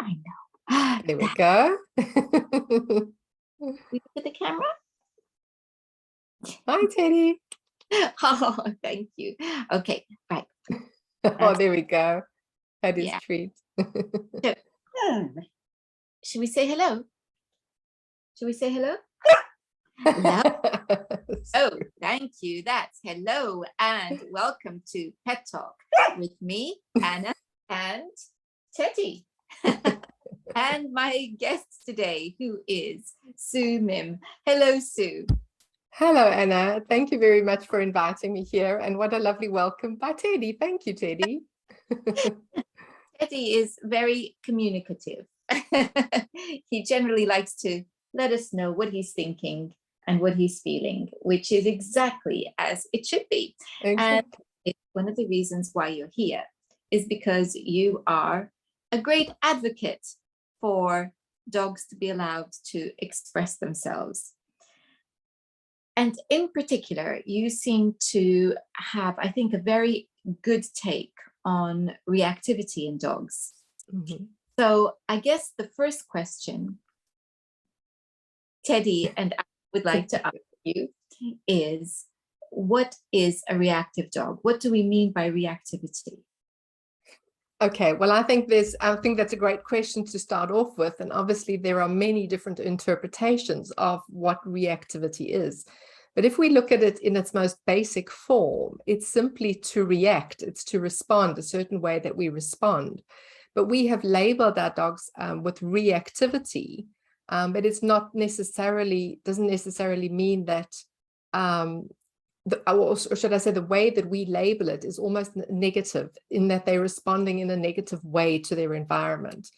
I know. There we go. We look at the camera. Hi, Teddy. Oh, thank you. Okay, right. Oh, there we go. That is Yeah. treat. So, should we say hello? Should we say hello? Hello. Oh, thank you. That's hello and welcome to Pet Talk with me, Anna, and Teddy. And my guest today, who is Sue Mimm. Hello, Sue. Hello, Anna. Thank you very much for inviting me here. And what a lovely welcome by Teddy. Thank you, Teddy. Teddy is very communicative. He generally likes to let us know what he's thinking and what he's feeling, which is exactly as it should be. Exactly. And one of the reasons why you're here is because you are a great advocate for dogs to be allowed to express themselves. And in particular, you seem to have, I think, a very good take on reactivity in dogs. Mm-hmm. So I guess the first question, Teddy and I would like to ask you is, what is a reactive dog? What do we mean by reactivity? Okay, well, I think that's a great question to start off with. And obviously there are many different interpretations of what reactivity is. But if we look at it in its most basic form, it's simply to react. It's to respond a certain way that we respond. But we have labeled our dogs with reactivity, but it's not necessarily, doesn't necessarily mean that, or should I say, the way that we label it is almost negative, in that they're responding in a negative way to their environment.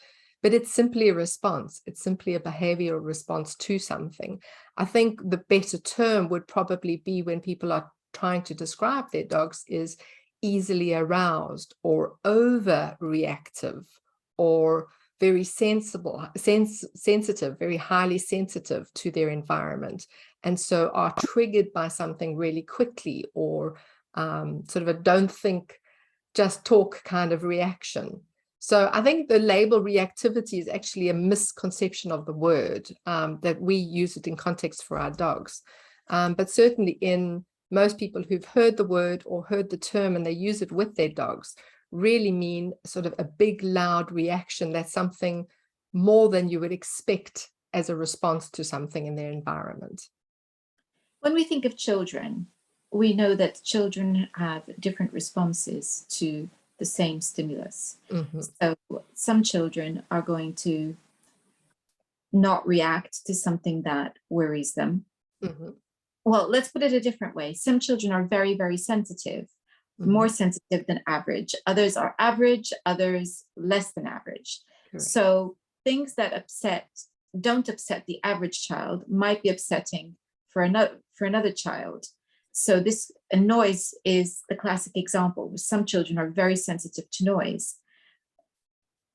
But it's simply a response. It's simply a behavioral response to something. I think the better term would probably be, when people are trying to describe their dogs, is easily aroused or overreactive, or very sensitive, very highly sensitive to their environment, and so are triggered by something really quickly, or sort of a don't think, just talk kind of reaction. So I think the label reactivity is actually a misconception of the word, that we use it in context for our dogs. But certainly in most people who've heard the word or heard the term and they use it with their dogs, really mean sort of a big, loud reaction. That's something more than you would expect as a response to something in their environment. When we think of children, we know that children have different responses to the same stimulus. Mm-hmm. So some children are going to not react to something that worries them. Mm-hmm. Well, let's put it a different way. Some children are very, very sensitive, mm-hmm. more sensitive than average. Others are average, others less than average. Correct. So things that don't upset the average child might be upsetting for another child. So a noise is the classic example. Some children are very sensitive to noise.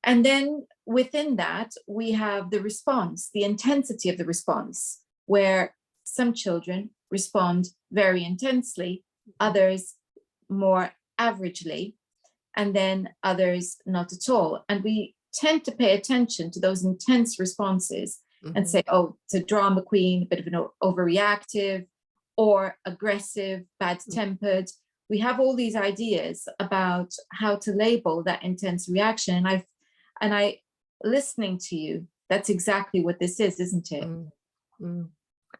And then within that, we have the response, the intensity of the response, where some children respond very intensely, others more averagely, and then others not at all. And we tend to pay attention to those intense responses, mm-hmm. and say, oh, it's a drama queen, a bit of an overreactive, or aggressive, bad-tempered. We have all these ideas about how to label that intense reaction. And I, listening to you, that's exactly what this is, isn't it? Mm-hmm.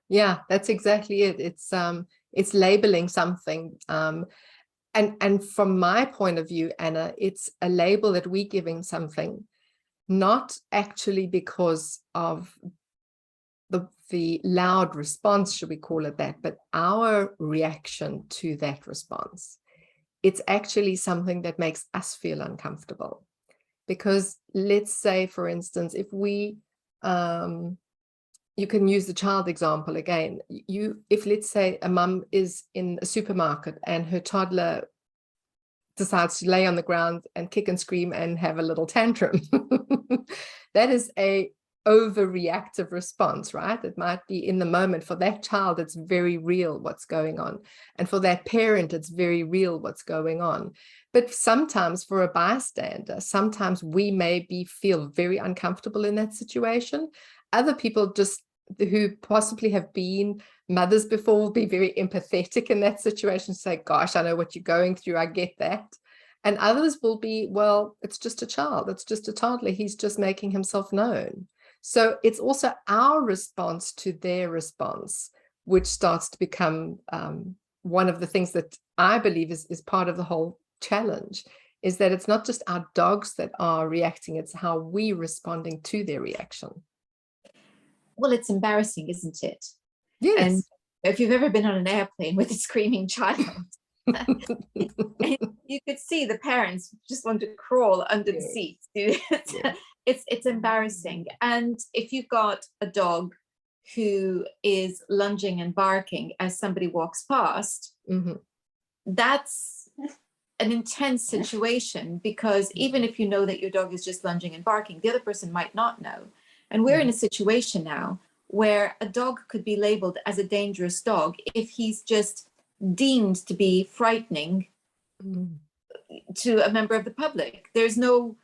Yeah, that's exactly it. It's labeling something. And from my point of view, Anna, it's a label that we're giving something, not actually because of the loud response, should we call it that, but our reaction to that response. It's actually something that makes us feel uncomfortable. Because let's say, for instance, if we, you can use the child example again. If let's say a mum is in a supermarket and her toddler decides to lay on the ground and kick and scream and have a little tantrum, that is a overreactive response, right? It might be in the moment. For that child, it's very real what's going on. And for that parent, it's very real what's going on. But sometimes for a bystander, sometimes we feel very uncomfortable in that situation. Other people just who possibly have been mothers before will be very empathetic in that situation, say, gosh, I know what you're going through, I get that. And others will be, well, it's just a child, it's just a toddler, he's just making himself known. So it's also our response to their response, which starts to become one of the things that I believe is part of the whole challenge, is that it's not just our dogs that are reacting, it's how we responding to their reaction. Well, it's embarrassing, isn't it? And Yes. if you've ever been on an airplane with a screaming child, you could see the parents just want to crawl under the seats. It's embarrassing. And if you've got a dog who is lunging and barking as somebody walks past, that's an intense situation, because even if you know that your dog is just lunging and barking, the other person might not know. And we're in a situation now where a dog could be labeled as a dangerous dog if he's just deemed to be frightening to a member of the public. There's no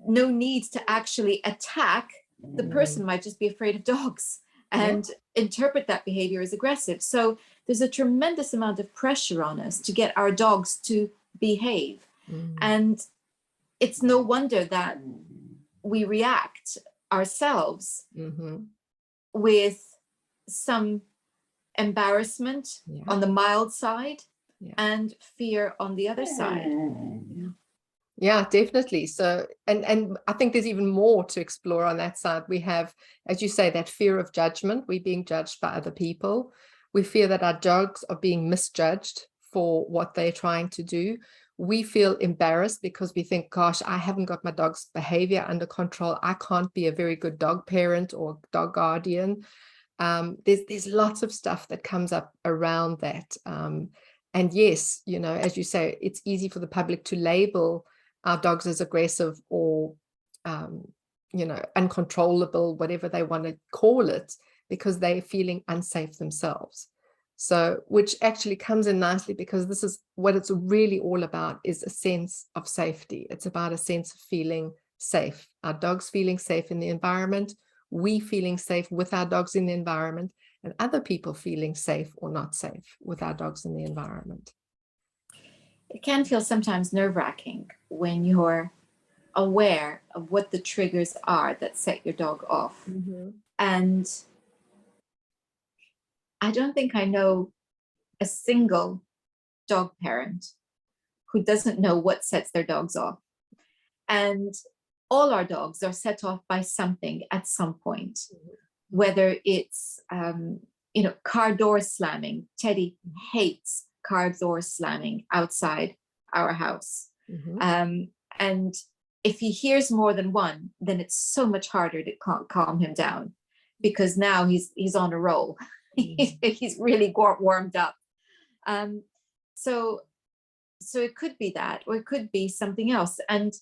need to actually attack. The person might just be afraid of dogs and interpret that behavior as aggressive. So there's a tremendous amount of pressure on us to get our dogs to behave. And it's no wonder that we react ourselves with some embarrassment on the mild side and fear on the other side. Yeah, definitely. So, and I think there's even more to explore on that side. We have, as you say, that fear of judgment. We're being judged by other people. We fear that our dogs are being misjudged for what they're trying to do. We feel embarrassed because we think, gosh, I haven't got my dog's behavior under control. I can't be a very good dog parent or dog guardian. There's lots of stuff that comes up around that. And yes, you know, as you say, it's easy for the public to label our dogs as aggressive or, you know, uncontrollable, whatever they want to call it, because they're feeling unsafe themselves. So, which actually comes in nicely, because this is what it's really all about, is a sense of safety. It's about a sense of feeling safe. Our dogs feeling safe in the environment, we feeling safe with our dogs in the environment, and other people feeling safe or not safe with our dogs in the environment. It can feel sometimes nerve-wracking when you're aware of what the triggers are that set your dog off. And I don't think I know a single dog parent who doesn't know what sets their dogs off. And all our dogs are set off by something at some point, whether it's, you know, car door slamming. Teddy hates car door slamming outside our house. And if he hears more than one, then it's so much harder to calm him down, because now he's on a roll. He's really warmed up. So it could be that, or it could be something else. And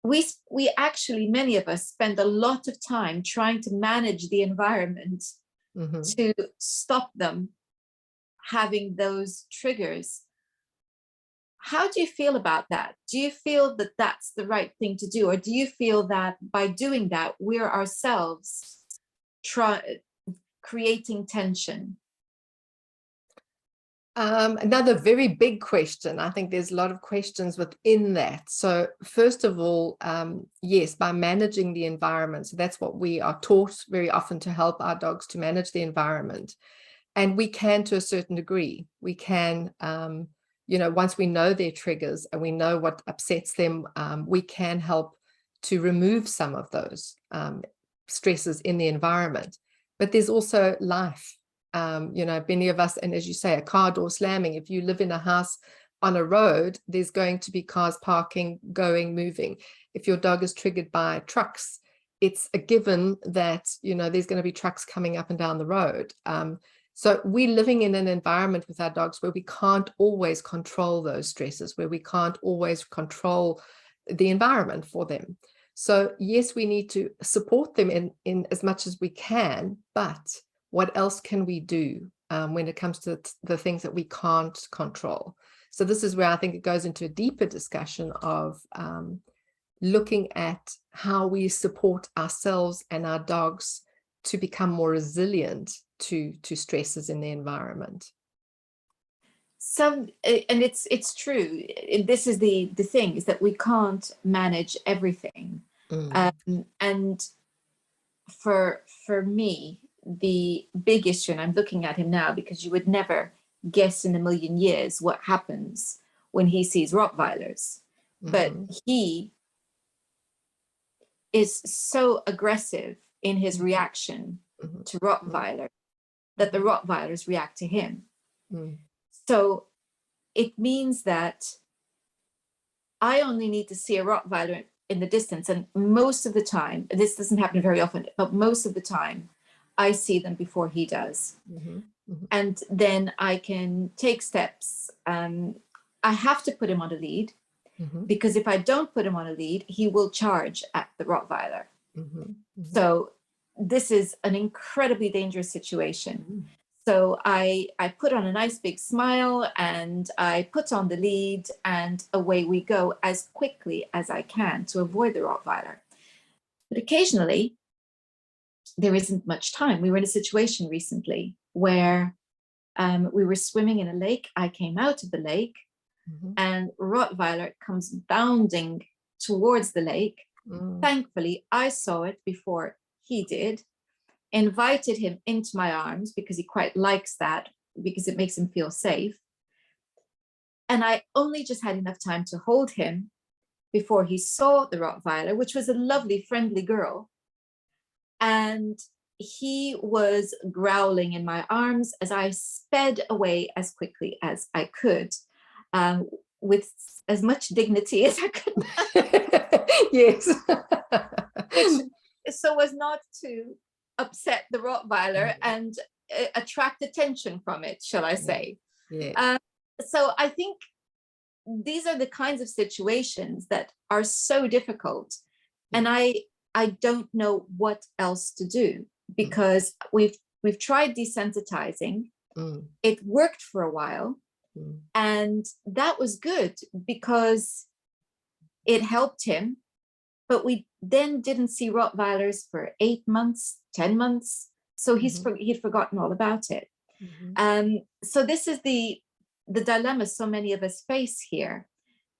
we actually, many of us spend a lot of time trying to manage the environment to stop them having those triggers. How do you feel about that? Do you feel that that's the right thing to do? Or do you feel that by doing that, we're ourselves creating tension? Another very big question. I think there's a lot of questions within that. So first of all, yes, by managing the environment. So that's what we are taught very often, to help our dogs to manage the environment. And we can, to a certain degree, we can, you know, once we know their triggers and we know what upsets them, we can help to remove some of those stresses in the environment. But there's also life. You know, many of us, and as you say, a car door slamming, if you live in a house on a road, there's going to be cars parking, going, moving. If your dog is triggered by trucks, it's a given that, you know, there's going to be trucks coming up and down the road. So we're living in an environment with our dogs where we can't always control those stresses, where we can't always control the environment for them. So yes, we need to support them in as much as we can, but what else can we do when it comes to the things that we can't control? So this is where I think it goes into a deeper discussion of looking at how we support ourselves and our dogs to become more resilient to stresses in the environment. And it's true. This is the thing, is that we can't manage everything. And for me, the big issue, and I'm looking at him now, because you would never guess in a million years what happens when he sees Rottweilers. But he is so aggressive in his reaction to Rottweiler that the Rottweilers react to him. So it means that I only need to see a Rottweiler in the distance, and most of the time, this doesn't happen very often, but most of the time I see them before he does. And then I can take steps. I have to put him on a lead, because if I don't put him on a lead, he will charge at the Rottweiler. So this is an incredibly dangerous situation. So I put on a nice big smile, and I put on the lead, and away we go as quickly as I can to avoid the Rottweiler. But occasionally, there isn't much time. We were in a situation recently where we were swimming in a lake. I came out of the lake, and Rottweiler comes bounding towards the lake. Thankfully, I saw it before he did, invited him into my arms, because he quite likes that, because it makes him feel safe. And I only just had enough time to hold him before he saw the Rottweiler, which was a lovely, friendly girl. And he was growling in my arms as I sped away as quickly as I could, with as much dignity as I could. Yes. So as not to upset the Rottweiler and attract attention from it, shall I say. So I think these are the kinds of situations that are so difficult. And I don't know what else to do, because we've tried desensitizing. It worked for a while, and that was good because it helped him. But we then didn't see Rottweilers for 8 months, 10 months. So he'd forgotten all about it. So this is the dilemma so many of us face here.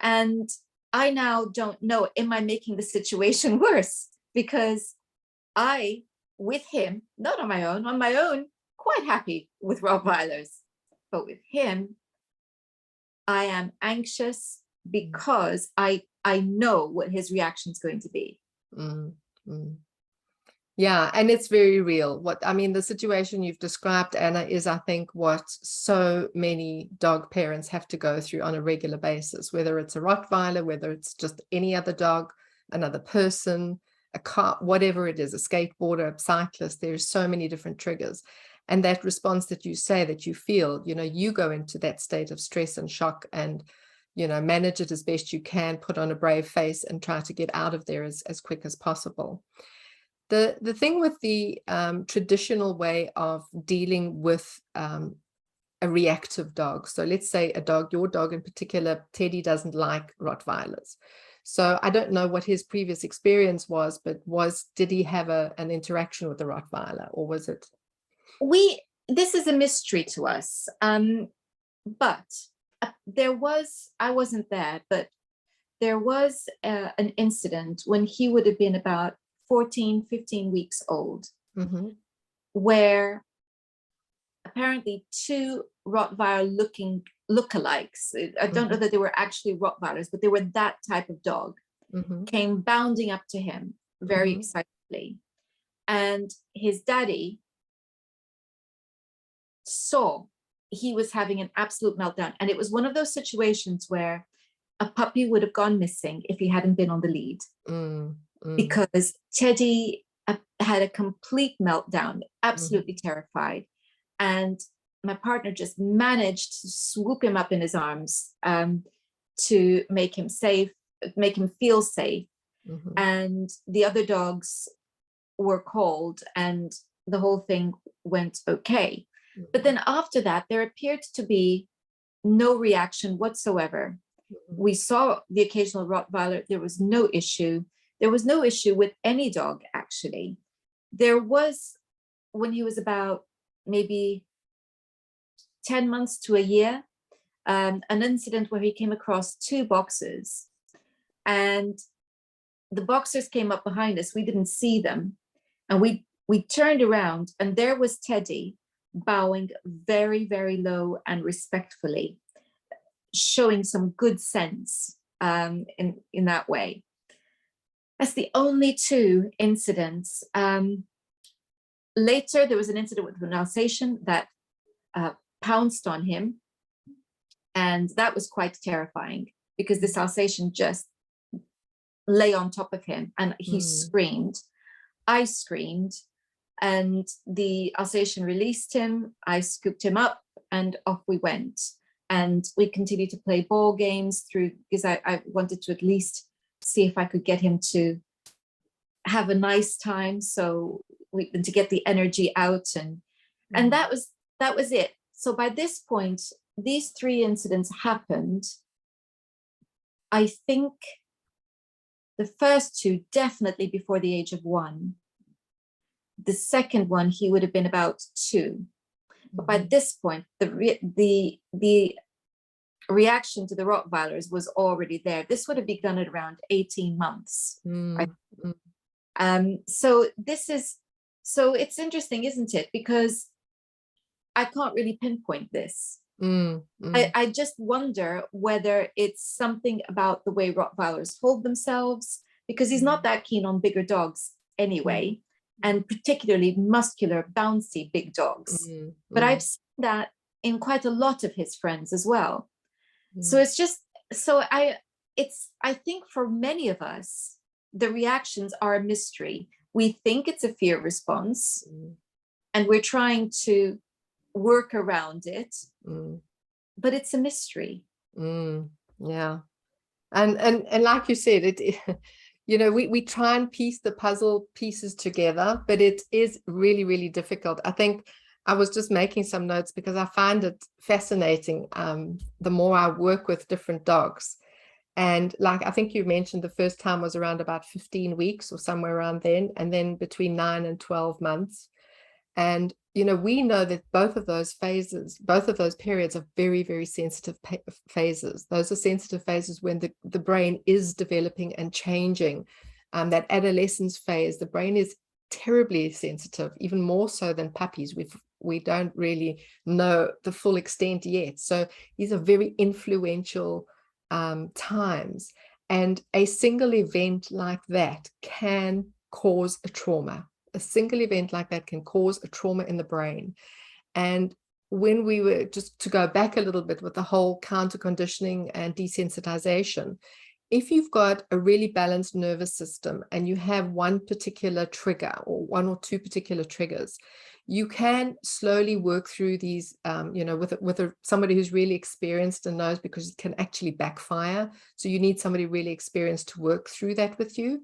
And I now don't know, am I making the situation worse? Because I, with him, not on my own, quite happy with Rottweilers. But with him, I am anxious, because I know what his reaction is going to be. Yeah, and it's very real. The situation you've described, Anna, is, I think, what so many dog parents have to go through on a regular basis, whether it's a Rottweiler, whether it's just any other dog, another person, a car, whatever it is, a skateboarder, a cyclist. There's so many different triggers. And that response that you say that you feel, you go into that state of stress and shock, and manage it as best you can, put on a brave face, and try to get out of there as quick as possible. The thing with the traditional way of dealing with a reactive dog, so let's say your dog in particular, Teddy, doesn't like Rottweilers. So I don't know what his previous experience was, but did he have an interaction with the Rottweiler, or was it? This is a mystery to us. But I wasn't there, but there was an incident when he would have been about 14, 15 weeks old, where apparently two Rottweiler lookalikes, I don't know that they were actually Rottweilers, but they were that type of dog, came bounding up to him very excitedly. And his daddy saw he was having an absolute meltdown. And it was one of those situations where a puppy would have gone missing if he hadn't been on the lead. Because Teddy had a complete meltdown, absolutely terrified. And my partner just managed to swoop him up in his arms to make him safe, make him feel safe. And the other dogs were called, and the whole thing went okay. But then after that, there appeared to be no reaction whatsoever. We saw the occasional Rottweiler. There was no issue. There was no issue with any dog, actually. There was, when he was about maybe 10 months to a year, an incident where he came across two boxers, and the boxers came up behind us. We didn't see them. And we turned around, and there was Teddy bowing very, very low and respectfully, showing some good sense in that way. That's the only two incidents. Later, there was an incident with an Alsatian that pounced on him. And that was quite terrifying, because this Alsatian just lay on top of him, and he screamed. I screamed, and the Alsatian released him. I scooped him up, and off we went. And we continued to play ball games through, because I wanted to at least see if I could get him to have a nice time. So to get the energy out, and that was it. So by this point, these three incidents happened. I think the first two definitely before the age of 1. The second one, he would have been about 2. But by this point, the reaction to the Rottweilers was already there. This would have begun at around 18 months. So it's interesting, isn't it? Because I can't really pinpoint this. I just wonder whether it's something about the way Rottweilers hold themselves, because he's not that keen on bigger dogs anyway, and particularly muscular, bouncy big dogs. But I've seen that in quite a lot of his friends as well. So it's just, I think for many of us, the reactions are a mystery. We think it's a fear response, and we're trying to work around it, but it's a mystery. Yeah. And like you said, it you know, we try and piece the puzzle pieces together, but it is really, really difficult. I think I was just making some notes because I find it fascinating the more I work with different dogs. And like, I think you mentioned the first time was around about 15 weeks or somewhere around then, and then between 9 and 12 months. And, you know, we know that both of those phases, both of those periods are very, very sensitive phases. Those are sensitive phases when the brain is developing and changing. That adolescence phase, the brain is terribly sensitive, even more so than puppies. We don't really know the full extent yet. So these are very influential times. And a single event like that can cause a trauma. A single event like that can cause a trauma in the brain. And when we were, just to go back a little bit with the whole counter conditioning and desensitization, if you've got a really balanced nervous system and you have one particular trigger or one or two particular triggers, you can slowly work through these, you know, with somebody who's really experienced and knows, because it can actually backfire. So you need somebody really experienced to work through that with you.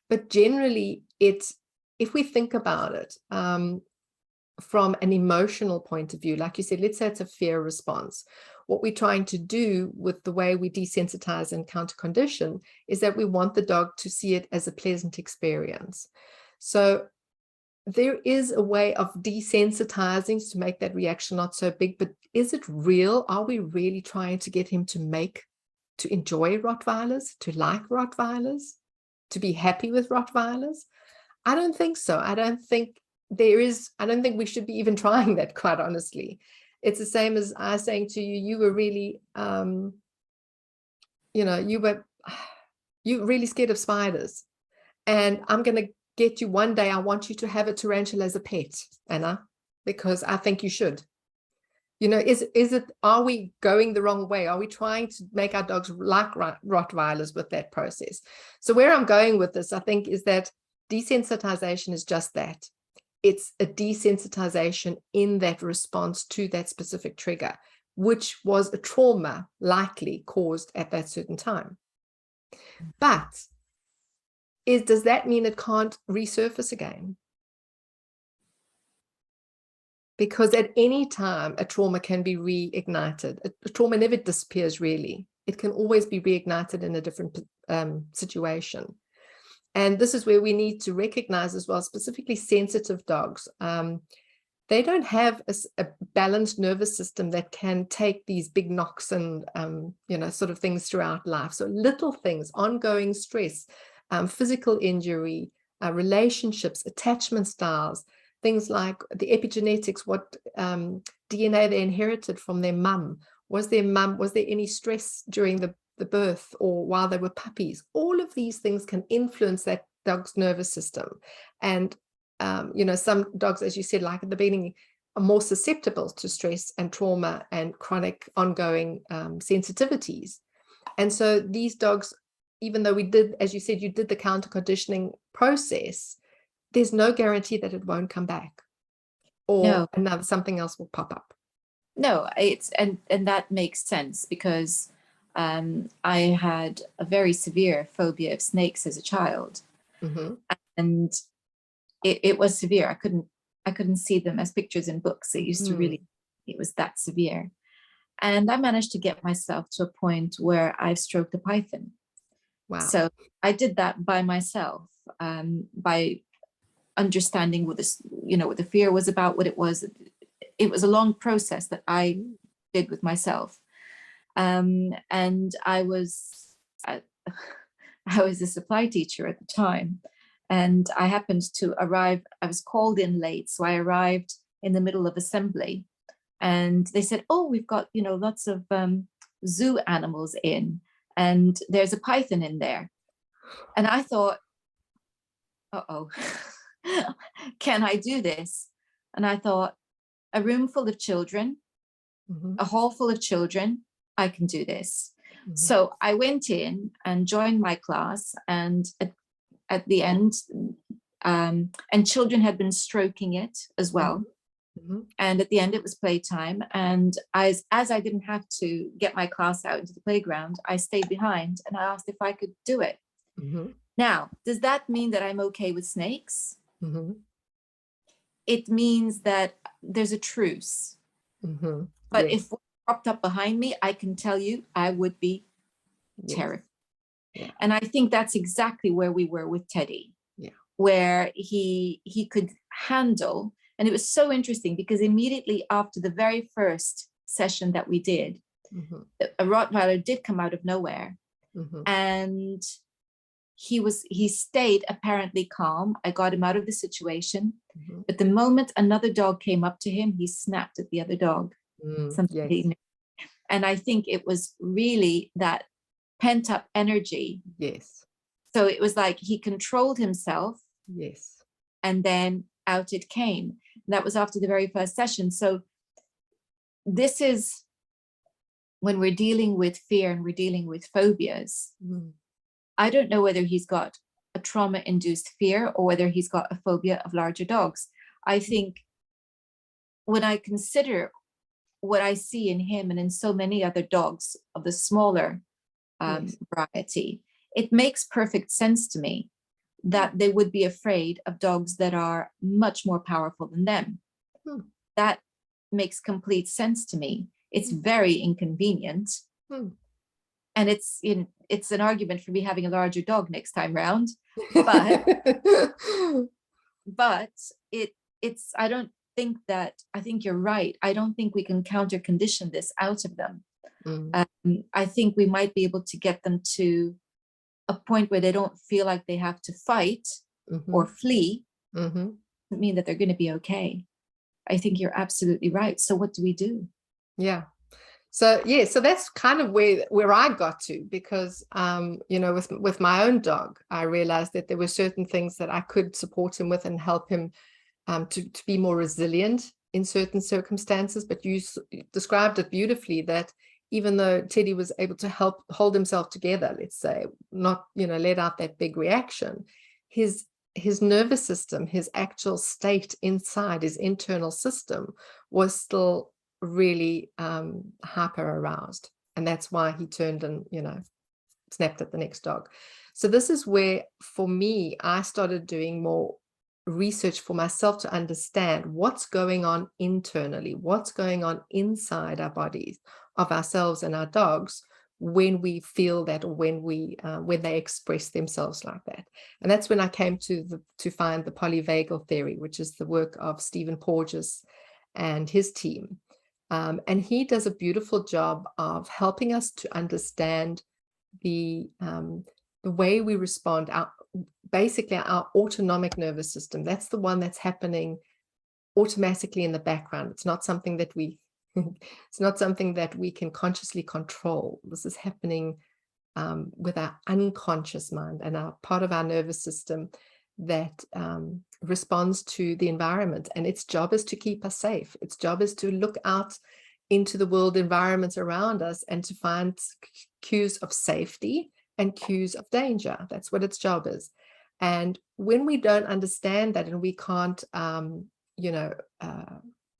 But generally, if we think about it from an emotional point of view, like you said, let's say it's a fear response. What we're trying to do with the way we desensitize and counter condition is that we want the dog to see it as a pleasant experience. So there is a way of desensitizing to make that reaction not so big, but is it real? Are we really trying to get him to enjoy Rottweilers, to like Rottweilers, to be happy with Rottweilers? I don't think so. I don't think we should be even trying that, quite honestly. It's the same as I saying to you, you were really, you know, you're really scared of spiders. And I'm going to get you one day, I want you to have a tarantula as a pet, Anna, because I think you should. You know, are we going the wrong way? Are we trying to make our dogs like Rottweilers with that process? So where I'm going with this, I think, is that desensitization is just that. It's a desensitization in that response to that specific trigger, which was a trauma likely caused at that certain time. But does that mean it can't resurface again? Because at any time, a trauma can be reignited. A trauma never disappears, really. It can always be reignited in a different situation. And this is where we need to recognize as well, specifically sensitive dogs. They don't have a balanced nervous system that can take these big knocks and, sort of things throughout life. So little things, ongoing stress, physical injury, relationships, attachment styles, things like the epigenetics, what DNA they inherited from their mum. Was there any stress during the birth or while they were puppies? All of these things can influence that dog's nervous system. And, some dogs, as you said, like at the beginning, are more susceptible to stress and trauma and chronic ongoing sensitivities. And so these dogs, even though we did, as you said, you did the counter conditioning process, there's no guarantee that it won't come back or something else will pop up. No, and that makes sense because I had a very severe phobia of snakes as a child, and it was severe. I couldn't see them as pictures in books. It used to really, it was that severe. And I managed to get myself to a point where I've stroked a python. Wow. So I did that by myself, by understanding what this, what the fear was about, what it was. It was a long process that I did with myself. And I was a supply teacher at the time. And I happened to arrive, I was called in late. So I arrived in the middle of assembly. And they said, oh, we've got, lots of zoo animals in. And there's a python in there. And I thought, uh-oh, can I do this? And I thought, a room full of children, a hall full of children, I can do this. So I went in and joined my class, and at the end, and children had been stroking it as well. And at the end, it was playtime. And as I didn't have to get my class out into the playground, I stayed behind and I asked if I could do it. Now, does that mean that I'm okay with snakes? It means that there's a truce. But if one popped up behind me, I can tell you I would be terrified. And I think that's exactly where we were with Teddy, where he could handle. And it was so interesting because immediately after the very first session that we did, a Rottweiler did come out of nowhere. And he stayed apparently calm. I got him out of the situation. But the moment another dog came up to him, he snapped at the other dog. And I think it was really that pent up energy. So it was like he controlled himself. And then out it came. And that was after the very first session. So this is when we're dealing with fear and we're dealing with phobias. I don't know whether he's got a trauma-induced fear or whether he's got a phobia of larger dogs. I think when I consider what I see in him and in so many other dogs of the smaller variety, it makes perfect sense to me that they would be afraid of dogs that are much more powerful than them. That makes complete sense to me. It's very inconvenient. And it's an argument for me having a larger dog next time round. But I think you're right. I don't think we can counter condition this out of them. I think we might be able to get them to a point where they don't feel like they have to fight or flee. Doesn't mean that they're going to be okay. I think you're absolutely right. So what do we do? So that's kind of where I got to, because with my own dog, I realized that there were certain things that I could support him with and help him to be more resilient in certain circumstances. But you described it beautifully, that even though Teddy was able to help hold himself together, let's say, not let out that big reaction, his nervous system, his actual state inside his internal system was still really hyper aroused, and that's why he turned and snapped at the next dog. So this is where, for me, I started doing more research for myself to understand what's going on internally, what's going on inside our bodies of ourselves and our dogs when we feel that, or when they express themselves like that. And that's when I came to find the polyvagal theory, which is the work of Stephen Porges and his team. And he does a beautiful job of helping us to understand the way we respond, basically our autonomic nervous system. That's the one that's happening automatically in the background. It's not something that it's not something that we can consciously control. This is happening with our unconscious mind and our part of our nervous system that responds to the environment. And its job is to keep us safe. Its job is to look out into the world environment around us and to find cues of safety and cues of danger. That's what its job is. And when we don't understand that, and we can't,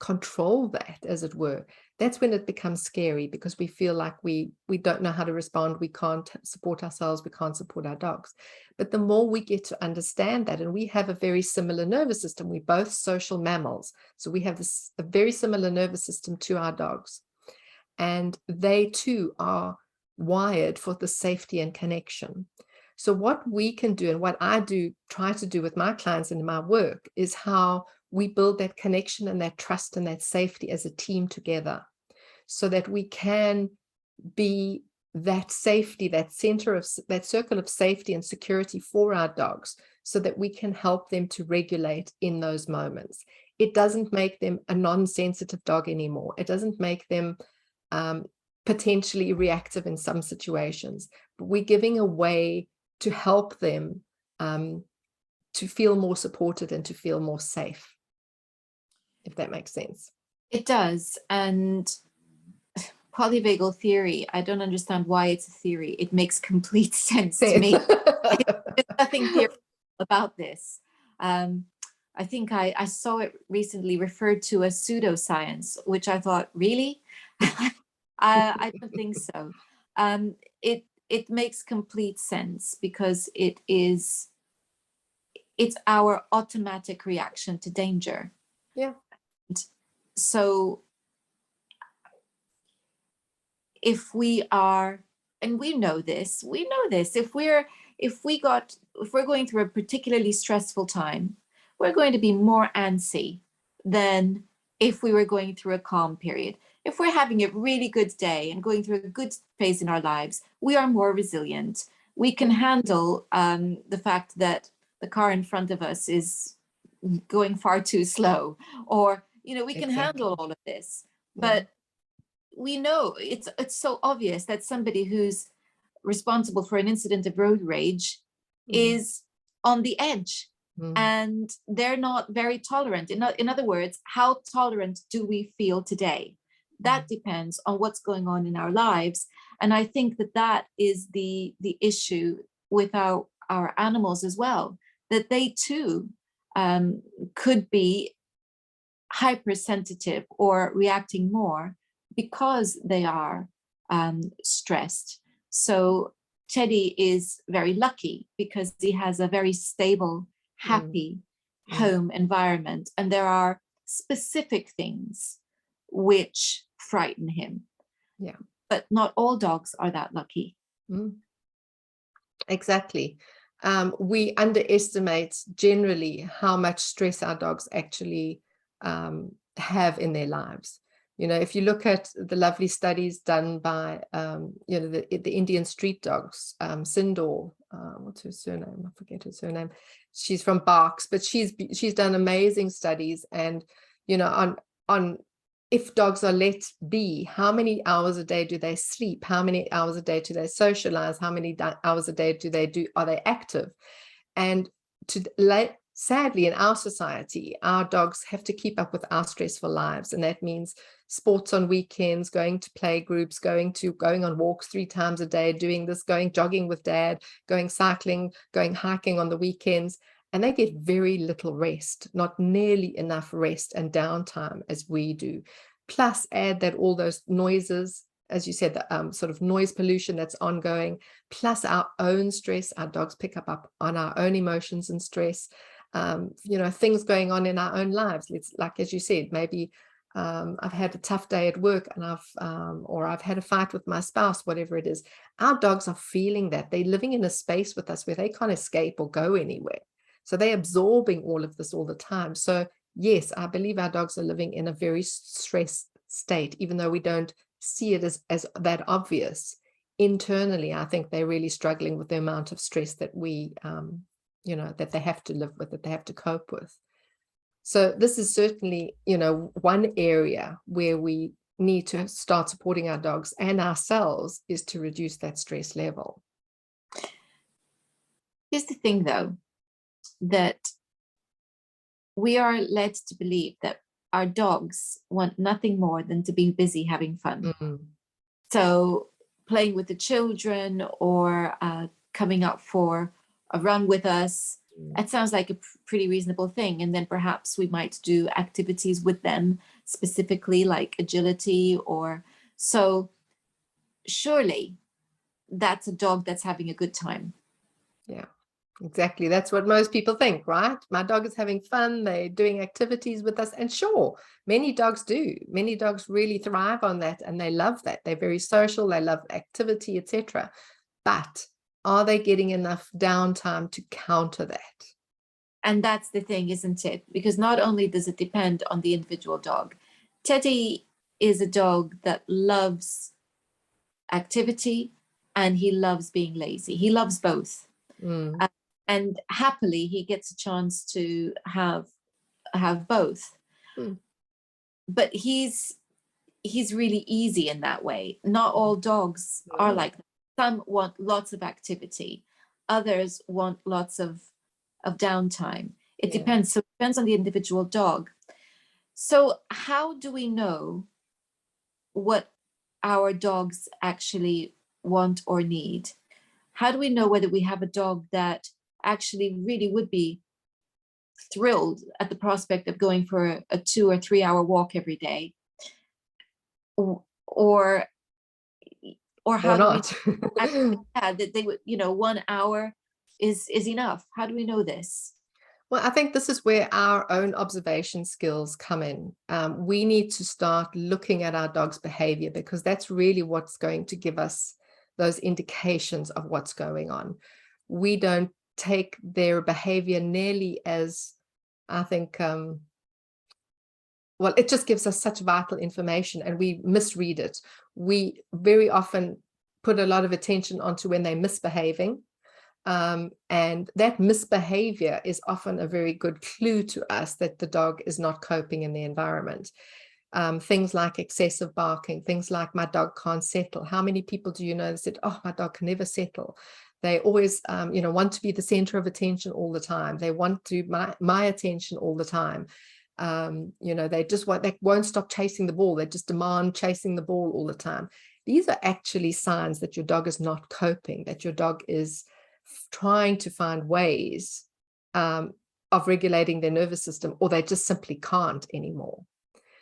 control that, as it were, that's when it becomes scary, because we feel like we don't know how to respond. We can't support ourselves. We can't support our dogs. But the more we get to understand that, and we have a very similar nervous system, we're both social mammals. So we have a very similar nervous system to our dogs. And they too are wired for the safety and connection. So what we can do, and what I try to do with my clients in my work, is how we build that connection and that trust and that safety as a team together, so that we can be that safety, that center of that circle of safety and security for our dogs, so that we can help them to regulate in those moments. It doesn't make them a non-sensitive dog anymore. It doesn't make them potentially reactive in some situations, but we're giving a way to help them to feel more supported and to feel more safe, if that makes sense. It does. And polyvagal theory, I don't understand why it's a theory. It makes complete sense to me. There's nothing theoretical about this. I think I saw it recently referred to as pseudoscience, which I thought, really? I don't think so. It makes complete sense, because it's our automatic reaction to danger. Yeah. So if we are, and we know this, if we're going through a particularly stressful time, we're going to be more antsy than if we were going through a calm period. If we're having a really good day and going through a good phase in our lives, we are more resilient. We can handle the fact that the car in front of us is going far too slow, or we can handle all of this. But we know it's so obvious that somebody who's responsible for an incident of road rage is on the edge, and they're not very tolerant. In other words, how tolerant do we feel today? That depends on what's going on in our lives. And I think that is the issue with our animals as well, that they too could be hypersensitive or reacting more because they are stressed. So Teddy is very lucky because he has a very stable, happy home environment, and there are specific things which frighten him. Yeah. But not all dogs are that lucky. Exactly. We underestimate generally how much stress our dogs actually have in their lives. If you look at the lovely studies done by, the Indian street dogs, Sindor, what's her surname? I forget her surname. She's from Berks, but she's done amazing studies. And, on if dogs are let be, how many hours a day do they sleep? How many hours a day do they socialize? How many hours a day are they active? And sadly, in our society, our dogs have to keep up with our stressful lives. And that means sports on weekends, going to play groups, going on walks 3 times a day, doing this, going jogging with dad, going cycling, going hiking on the weekends. And they get very little rest, not nearly enough rest and downtime as we do. Plus add that all those noises, as you said, the sort of noise pollution that's ongoing, plus our own stress. Our dogs pick up on our own emotions and stress. things going on in our own lives. It's like, as you said, maybe I've had a tough day at work and or I've had a fight with my spouse, whatever it is. Our dogs are feeling that. They're living in a space with us where they can't escape or go anywhere. So they're absorbing all of this all the time. So yes, I believe our dogs are living in a very stressed state, even though we don't see it as that obvious. Internally, I think they're really struggling with the amount of stress that that they have to live with, that they have to cope with. So this is certainly, one area where we need to start supporting our dogs and ourselves, is to reduce that stress level. Here's the thing, though, that we are led to believe that our dogs want nothing more than to be busy having fun. So playing with the children or coming out for a run with us, it sounds like a pretty reasonable thing. And then perhaps we might do activities with them, specifically like agility or so. Surely that's a dog that's having a good time. Yeah, exactly. That's what most people think, right? My dog is having fun. They're doing activities with us. And sure, many dogs do. Many dogs really thrive on that, and they love that. They're very social. They love activity, etc. But are they getting enough downtime to counter that? And that's the thing, isn't it? Because not only does it depend on the individual dog. Teddy is a dog that loves activity and he loves being lazy. He loves both. And happily, he gets a chance to have both. But he's really easy in that way. Not all dogs are like that. Some want lots of activity. Others want lots of downtime. It depends. So it depends on the individual dog. So how do we know what our dogs actually want or need? How do we know whether we have a dog that actually really would be thrilled at the prospect of going for a 2 or 3 hour walk every day? Or how do not. we that they would, 1 hour is enough? How do we know this? Well, I think this is where our own observation skills come in. We need to start looking at our dog's behavior, because that's really what's going to give us those indications of what's going on. We don't take their behavior nearly as, I think, well, it just gives us such vital information, and we misread it. We very often put a lot of attention onto when they're misbehaving. And that misbehavior is often a very good clue to us that the dog is not coping in the environment. Things like excessive barking, things like my dog can't settle. How many people do you know that said, oh, my dog can never settle? They always, want to be the center of attention all the time. They want my attention all the time. They won't stop chasing the ball. They just demand chasing the ball all the time. These are actually signs that your dog is not coping, that your dog is trying to find ways of regulating their nervous system, or they just simply can't anymore.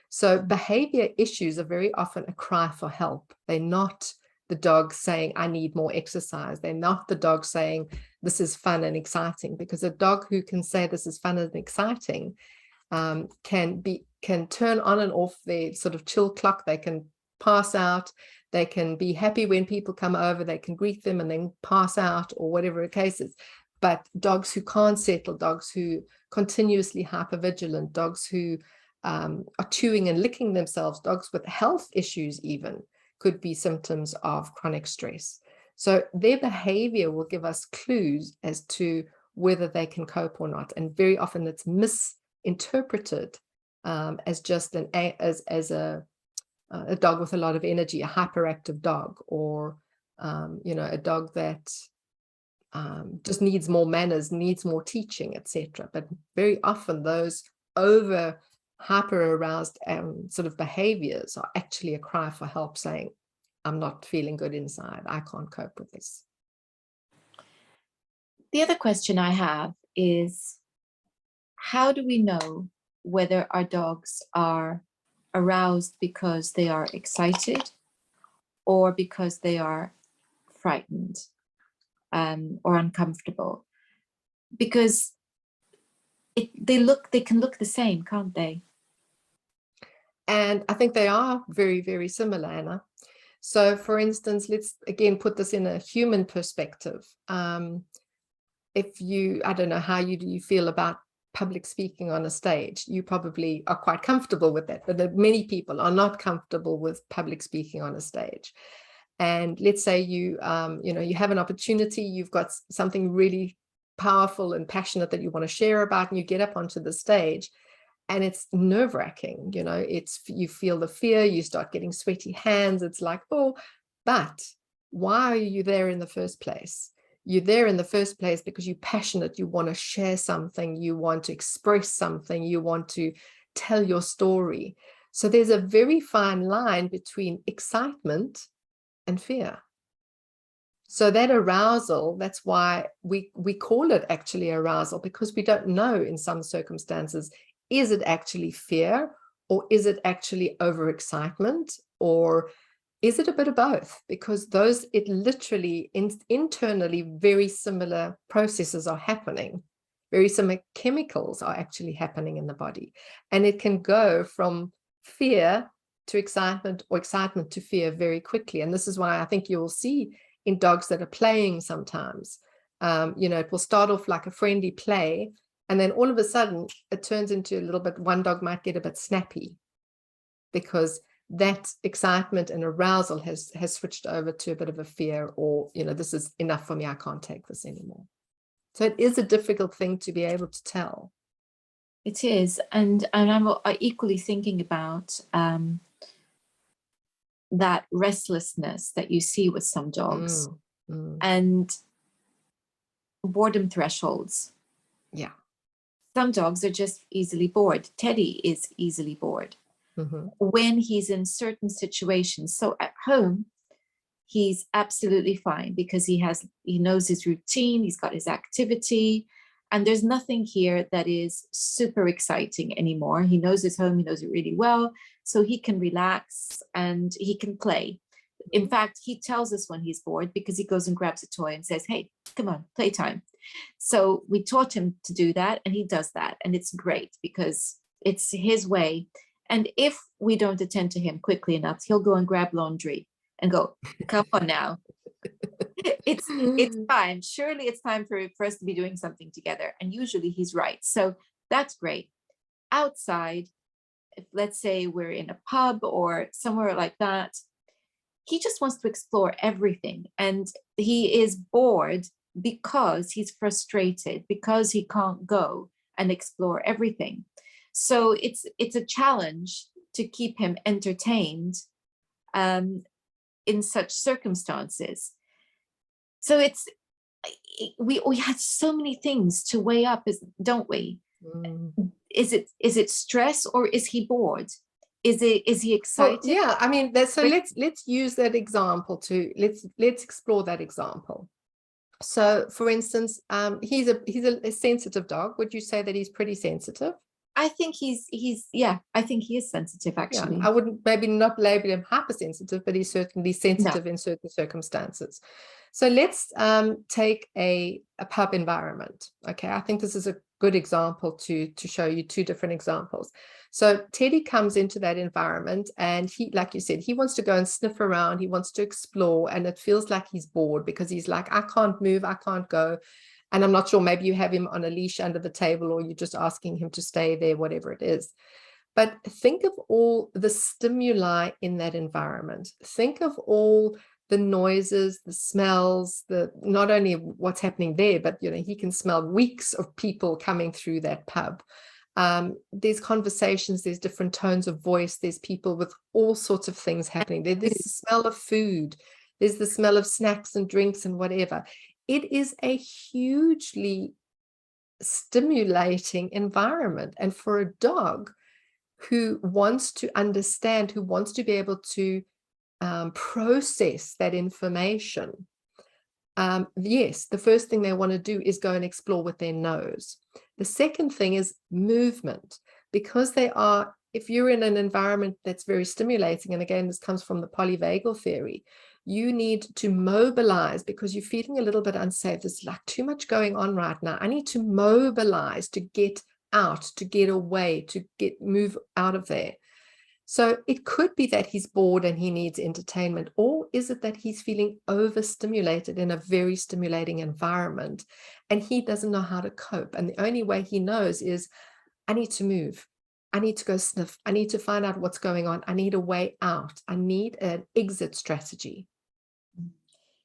So behavior issues are very often a cry for help. They're not the dog saying, I need more exercise. They're not the dog saying, this is fun and exciting, because a dog who can say this is fun and exciting can turn on and off their sort of chill clock. They can pass out. They can be happy when people come over. They can greet them and then pass out, or whatever the case is. But dogs who can't settle, dogs who continuously hypervigilant, dogs who are chewing and licking themselves, dogs with health issues even, could be symptoms of chronic stress. So their behavior will give us clues as to whether they can cope or not. And very often it's misinterpreted as just a dog with a lot of energy, a hyperactive dog, or a dog that just needs more manners, needs more teaching, etc. But very often those hyper aroused sort of behaviors are actually a cry for help, saying, I'm not feeling good inside. I can't cope with this. The other question I have is, how do we know whether our dogs are aroused because they are excited or because they are frightened or uncomfortable? Because they can look the same, can't they? And I think they are very, very similar, Anna. So for instance, let's again put this in a human perspective. If you, I don't know how you feel about public speaking on a stage. You probably are quite comfortable with that, but many people are not comfortable with public speaking on a stage. And let's say you you have an opportunity, you've got something really powerful and passionate that you want to share about, and you get up onto the stage, and it's nerve-wracking. You feel the fear, you start getting sweaty hands. It's like, oh, but why are you there in the first place? You're there in the first place because you're passionate, you want to share something, you want to express something, you want to tell your story. So there's a very fine line between excitement and fear. So that arousal, that's why we call it actually arousal, because we don't know in some circumstances, is it actually fear, or is it actually overexcitement, or is it a bit of both? Because it literally internally very similar processes are happening. Very similar chemicals are actually happening in the body. And it can go from fear to excitement, or excitement to fear very quickly. And this is why I think you'll see in dogs that are playing sometimes, it will start off like a friendly play, and then all of a sudden it turns into a little bit, one dog might get a bit snappy because that excitement and arousal has switched over to a bit of a fear, or, this is enough for me, I can't take this anymore. So it is a difficult thing to be able to tell. It is. And I'm equally thinking about that restlessness that you see with some dogs and boredom thresholds. Yeah. Some dogs are just easily bored. Teddy is easily bored when he's in certain situations. So at home, he's absolutely fine because he knows his routine, he's got his activity, and there's nothing here that is super exciting anymore. He knows his home, he knows it really well, so he can relax and he can play. In fact, he tells us when he's bored because he goes and grabs a toy and says, hey, come on, playtime. So we taught him to do that, and he does that, and it's great because it's his way. And if we don't attend to him quickly enough, he'll go and grab laundry and go, come on now. It's time. Surely it's time for us to be doing something together. And usually he's right. So that's great. Outside, if let's say we're in a pub or somewhere like that, he just wants to explore everything. And he is bored because he's frustrated, because he can't go and explore everything. So it's a challenge to keep him entertained in such circumstances. So we had so many things to weigh up, don't we? Is it stress, or is he bored? Is he excited? Well, yeah, I mean, so let's use that example let's explore that example. So for instance, he's a sensitive dog. Would you say that he's pretty sensitive? I think I think he is sensitive, actually. Yeah, I wouldn't maybe not label him hypersensitive, but he's certainly sensitive in certain circumstances. So let's take a pub environment. Okay, I think this is a good example to show you two different examples. So Teddy comes into that environment, and he, like you said, he wants to go and sniff around, he wants to explore, and it feels like he's bored because he's like, I can't move, I can't go. And I'm not sure, maybe you have him on a leash under the table, or you're just asking him to stay there, whatever it is. But think of all the stimuli in that environment. Think of all the noises, the smells, not only what's happening there, but he can smell weeks of people coming through that pub. There's conversations, there's different tones of voice, there's people with all sorts of things happening. There's the smell of food, there's the smell of snacks and drinks and whatever. It is a hugely stimulating environment. And for a dog who wants to understand, who wants to be able to process that information, yes, the first thing they want to do is go and explore with their nose. The second thing is movement, because if you're in an environment that's very stimulating, and again, this comes from the polyvagal theory, you need to mobilize because you're feeling a little bit unsafe. There's like too much going on right now. I need to mobilize to get out, to get away, to move out of there. So it could be that he's bored and he needs entertainment, or is it that he's feeling overstimulated in a very stimulating environment and he doesn't know how to cope? And the only way he knows is, I need to move. I need to go sniff. I need to find out what's going on. I need a way out. I need an exit strategy.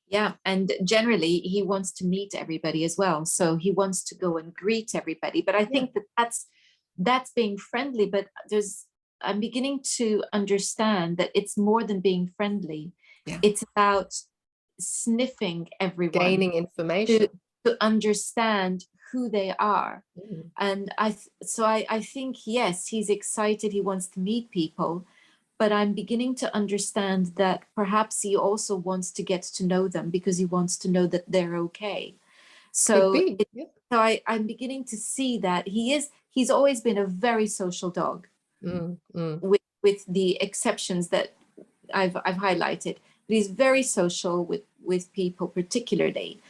Yeah, and generally he wants to meet everybody as well. So he wants to go and greet everybody. But I think that that's being friendly, but I'm beginning to understand that it's more than being friendly. Yeah. It's about sniffing everyone, Gaining information, to understand who they are. Mm. And I think, yes, he's excited, he wants to meet people, but I'm beginning to understand that perhaps he also wants to get to know them because he wants to know that they're okay. Could So be. Yeah. so I'm beginning to see that he's always been a very social dog, with the exceptions that I've highlighted. But he's very social with people particularly.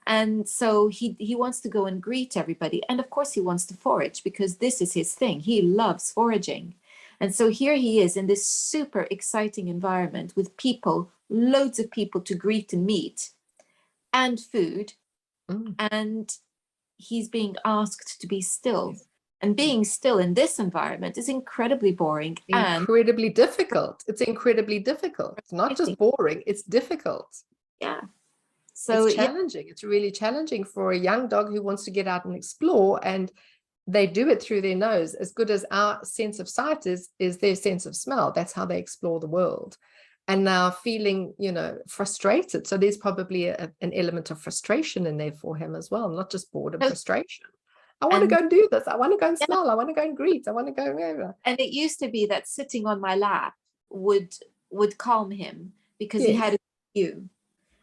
And so he wants to go and greet everybody. And of course he wants to forage because this is his thing. He loves foraging. And so here he is in this super exciting environment with people, loads of people to greet and meet, and food. And he's being asked to be still. Yes. And being still in this environment is incredibly boring and Incredibly difficult. It's incredibly difficult. It's not just boring, it's difficult. yeah. So it's challenging. It's really challenging for a young dog who wants to get out and explore, and they do it through their nose. As good as our sense of sight is their sense of smell. That's how they explore the world. And now feeling, frustrated. So there's probably an element of frustration in there for him as well, not just boredom, frustration. I want to go and do this. I want to go and smell. I want to go and greet. I want to go over. And it used to be that sitting on my lap would calm him because he had a view.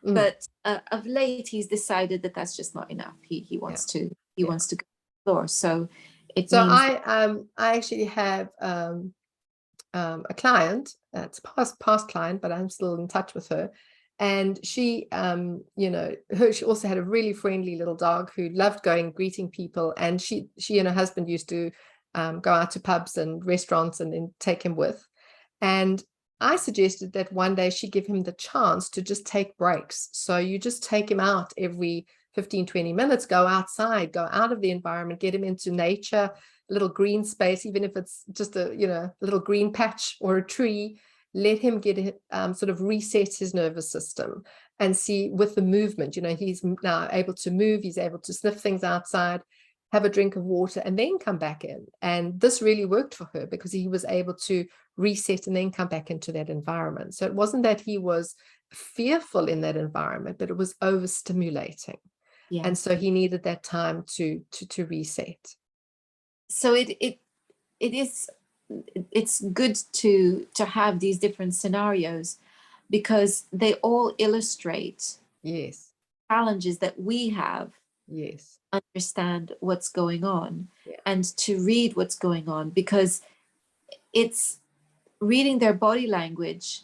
But of late, he's decided that that's just not enough. He wants to wants to go explore. So it means I actually have a client. It's past client, but I'm still in touch with her. And she, she also had a really friendly little dog who loved going greeting people. And she and her husband used to go out to pubs and restaurants and then take him with. And I suggested that one day she give him the chance to just take breaks. So you just take him out every 15, 20 minutes, go outside, go out of the environment, get him into nature, a little green space, even if it's just a little green patch or a tree. Let him get it, sort of reset his nervous system and see with the movement, he's now able to move, he's able to sniff things outside, have a drink of water, and then come back in. And this really worked for her because he was able to reset and then come back into that environment. So it wasn't that he was fearful in that environment, but it was overstimulating. Yeah. And so he needed that time to reset. So it's good to have these different scenarios because they all illustrate challenges that we have. Understand what's going on and to read what's going on, because it's reading their body language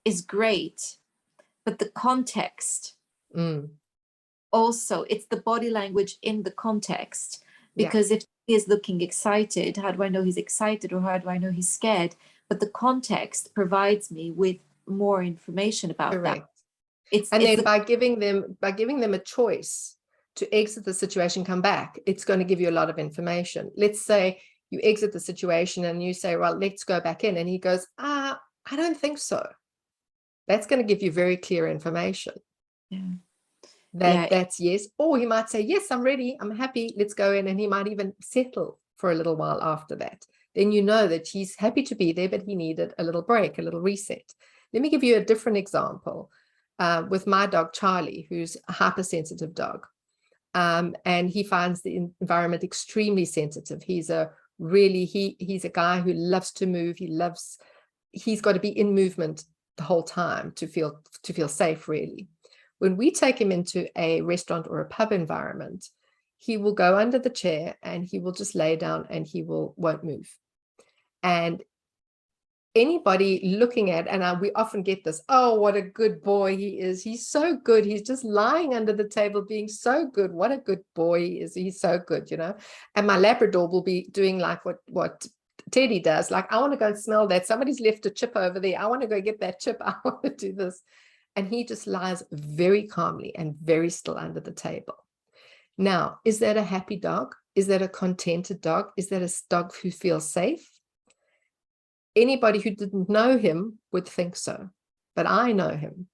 is great, but the context also, it's the body language in the context, because if he is looking excited, how do I know he's excited, or how do I know he's scared? But the context provides me with more information about that. By giving them a choice to exit the situation, come back, it's going to give you a lot of information. Let's say you exit the situation and you say, well, let's go back in. And he goes, I don't think so. That's going to give you very clear information. That's yes. Or he might say, yes, I'm ready. I'm happy. Let's go in. And he might even settle for a little while after that. Then you know that he's happy to be there, but he needed a little break, a little reset. Let me give you a different example with my dog, Charlie, who's a hypersensitive dog. And he finds the environment extremely sensitive. He's a guy who loves to move. He's got to be in movement the whole time to feel safe, really. When we take him into a restaurant or a pub environment, he will go under the chair and he will just lay down and he won't move. And anybody looking at, and we often get this, oh, what a good boy he is. He's so good. He's just lying under the table being so good. What a good boy he is. He's so good, you know. And my Labrador will be doing like what Teddy does. Like, I want to go and smell that. Somebody's left a chip over there. I want to go get that chip. I want to do this. And he just lies very calmly and very still under the table. Now, is that a happy dog? Is that a contented dog? Is that a dog who feels safe? Anybody who didn't know him would think so, but I know him.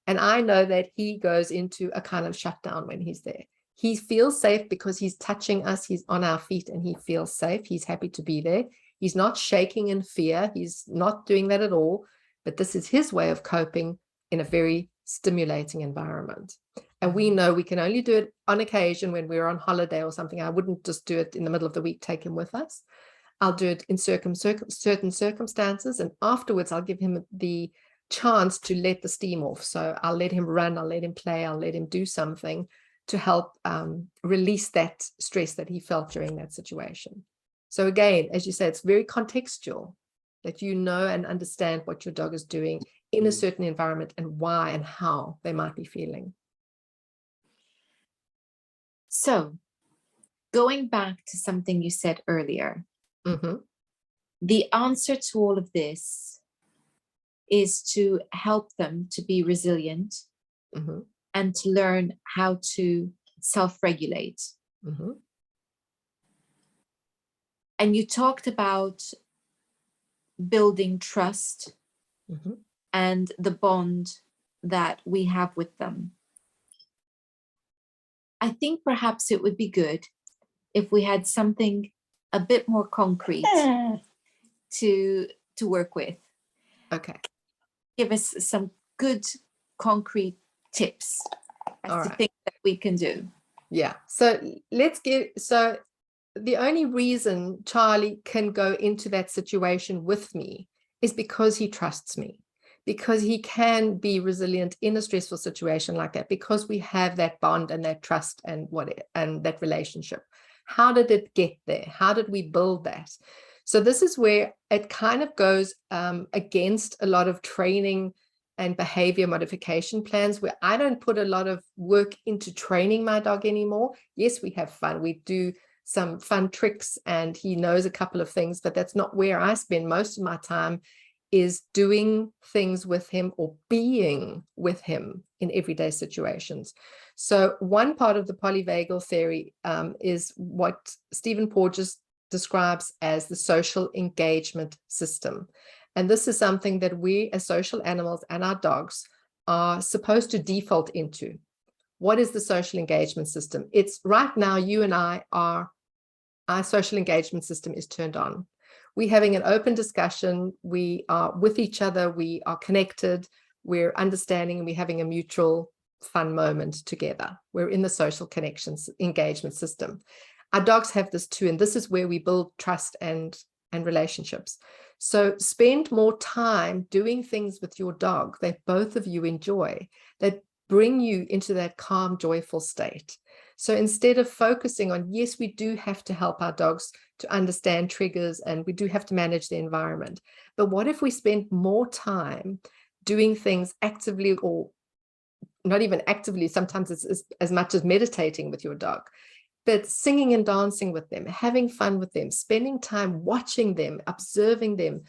And I know that he goes into a kind of shutdown when he's there. He feels safe because he's touching us. He's on our feet and he feels safe. He's happy to be there. He's not shaking in fear. He's not doing that at all. But this is his way of coping in a very stimulating environment. And we know we can only do it on occasion when we're on holiday or something. I wouldn't just do it in the middle of the week, take him with us. I'll do it in certain circumstances, and afterwards I'll give him the chance to let the steam off. So I'll let him run, I'll let him play, I'll let him do something to help release that stress that he felt during that situation. So again, as you say, it's very contextual, that you know and understand what your dog is doing in a certain environment and why and how they might be feeling. So going back to something you said earlier, the answer to all of this is to help them to be resilient and to learn how to self-regulate. And you talked about building trust and the bond that we have with them. I think perhaps it would be good if we had something a bit more concrete to work with. Okay. Give us some good concrete tips as to things that we can do. Yeah. So so the only reason Charlie can go into that situation with me is because he trusts me, because he can be resilient in a stressful situation like that, because we have that bond and that trust and that relationship. How did it get there? How did we build that? So this is where it kind of goes against a lot of training and behavior modification plans, where I don't put a lot of work into training my dog anymore. Yes, we have fun. We do some fun tricks and he knows a couple of things, but that's not where I spend most of my time, is doing things with him or being with him in everyday situations. So one part of the polyvagal theory is what Stephen Porges describes as the social engagement system. And this is something that we as social animals and our dogs are supposed to default into. What is the social engagement system? It's right now, you and our social engagement system is turned on. We're having an open discussion. We are with each other. We are connected. We're understanding, and we're having a mutual fun moment together. We're in the social connections engagement system. Our dogs have this too, and this is where we build trust and relationships. So spend more time doing things with your dog that both of you enjoy, that bring you into that calm, joyful state. So instead of focusing on, yes, we do have to help our dogs to understand triggers and we do have to manage the environment, but what if we spend more time doing things actively, or not even actively, sometimes it's as much as meditating with your dog, but singing and dancing with them, having fun with them, spending time watching them, observing them,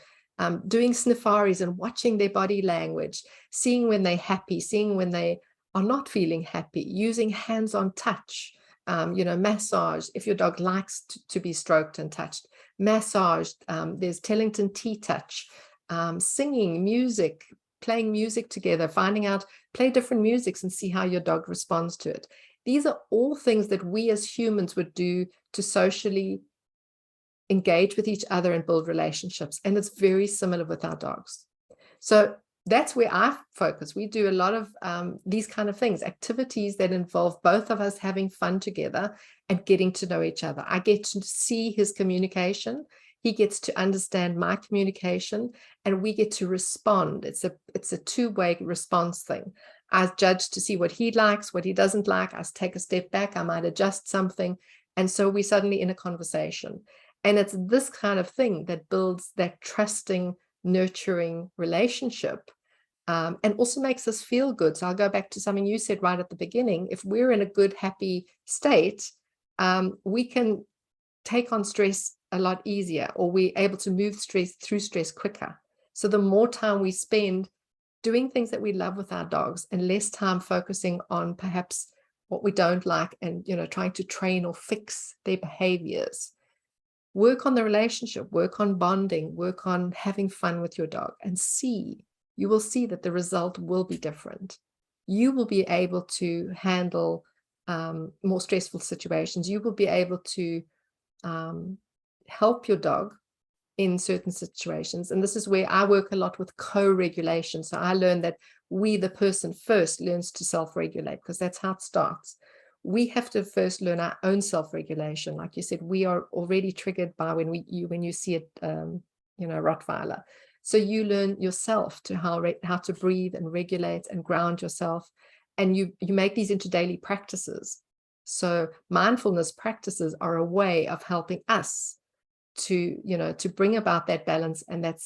doing snifaris and watching their body language, seeing when they're happy, seeing when they are not feeling happy, using hands-on touch, massage, if your dog likes to be stroked and touched, massaged, there's Tellington tea touch, singing, music, playing music together, finding out, play different musics and see how your dog responds to it. These are all things that we as humans would do to socially engage with each other and build relationships. And it's very similar with our dogs. So that's where I focus. We do a lot of these kind of things, activities that involve both of us having fun together and getting to know each other. I get to see his communication. He gets to understand my communication, and we get to respond. It's a two-way response thing. I judge to see what he likes, what he doesn't like. I take a step back. I might adjust something. And so we're suddenly in a conversation. And it's this kind of thing that builds that trusting nurturing relationship, and also makes us feel good. So I'll go back to something you said right at the beginning. If we're in a good, happy state, we can take on stress a lot easier, or we're able to move through stress quicker. So the more time we spend doing things that we love with our dogs, and less time focusing on perhaps what we don't like, and trying to train or fix their behaviors. Work on the relationship, work on bonding, work on having fun with your dog, and you will see that the result will be different. You will be able to handle more stressful situations. You will be able to help your dog in certain situations. And this is where I work a lot with co-regulation. So I learned that the person first learns to self-regulate, because that's how it starts. We have to first learn our own self-regulation. Like you said, we are already triggered by when you see a Rottweiler. So you learn yourself to how to breathe and regulate and ground yourself, and you make these into daily practices. So mindfulness practices are a way of helping us to bring about that balance and that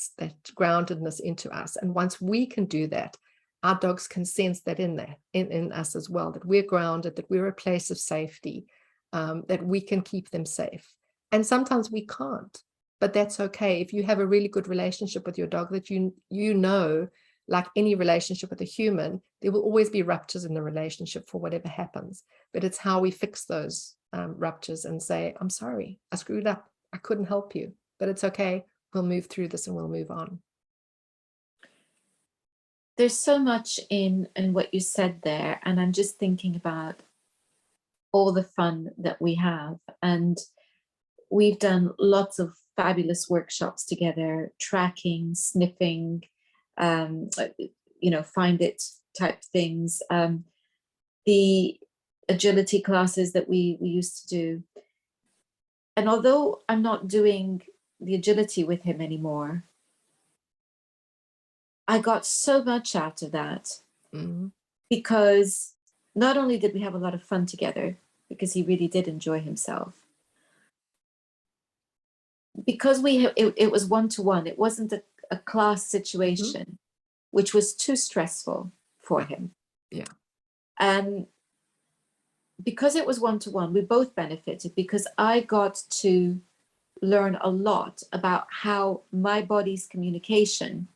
groundedness into us. And once we can do that, our dogs can sense that in us as well, that we're grounded, that we're a place of safety, that we can keep them safe. And sometimes we can't, but that's okay. If you have a really good relationship with your dog, that like any relationship with a human, there will always be ruptures in the relationship for whatever happens. But it's how we fix those ruptures and say, I'm sorry, I screwed up. I couldn't help you, but it's okay. We'll move through this and we'll move on. There's so much in what you said there, and I'm just thinking about all the fun that we have. And we've done lots of fabulous workshops together, tracking, sniffing, find it type things, the agility classes that we used to do. And although I'm not doing the agility with him anymore, I got so much out of that. Mm-hmm. Because not only did we have a lot of fun together, because he really did enjoy himself, because it was one-to-one, it wasn't a class situation, mm-hmm. which was too stressful for him. Yeah. And because it was one-to-one, we both benefited, because I got to learn a lot about how my body's communication